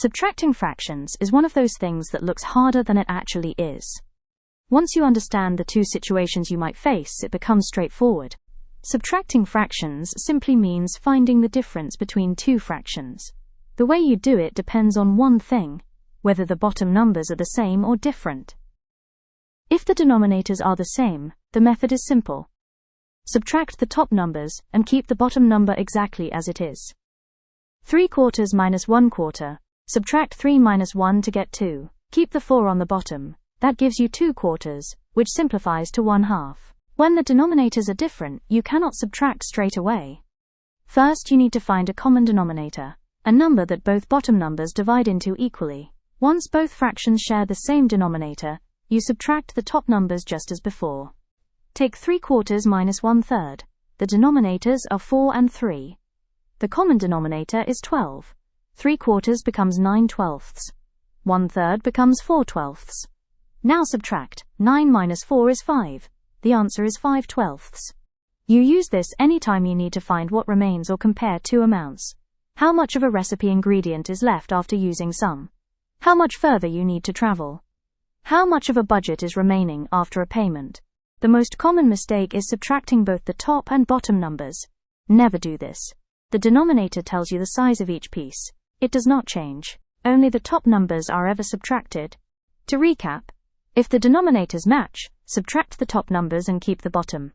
Subtracting fractions is one of those things that looks harder than it actually is. Once you understand the two situations you might face, it becomes straightforward. Subtracting fractions simply means finding the difference between two fractions. The way you do it depends on one thing: whether the bottom numbers are the same or different. If the denominators are the same, the method is simple. Subtract the top numbers and keep the bottom number exactly as it is. 3/4 minus 1/4. Subtract 3 minus 1 to get 2. Keep the 4 on the bottom. That gives you 2/4, which simplifies to 1/2. When the denominators are different, you cannot subtract straight away. First, you need to find a common denominator, a number that both bottom numbers divide into equally. Once both fractions share the same denominator, you subtract the top numbers just as before. Take 3/4 minus 1/3. The denominators are 4 and 3. The common denominator is 12. 3/4 becomes 9/12. 1/3 becomes 4/12. Now subtract. 9 minus 4 is 5. The answer is 5/12. You use this anytime you need to find what remains or compare two amounts. How much of a recipe ingredient is left after using some? How much further you need to travel? How much of a budget is remaining after a payment? The most common mistake is subtracting both the top and bottom numbers. Never do this. The denominator tells you the size of each piece. It does not change. Only the top numbers are ever subtracted. To recap, if the denominators match, subtract the top numbers and keep the bottom.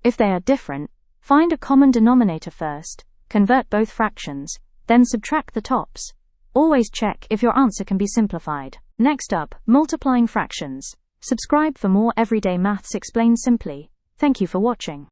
If they are different, find a common denominator first, convert both fractions, then subtract the tops. Always check if your answer can be simplified. Next up, multiplying fractions. Subscribe for more everyday maths explained simply. Thank you for watching.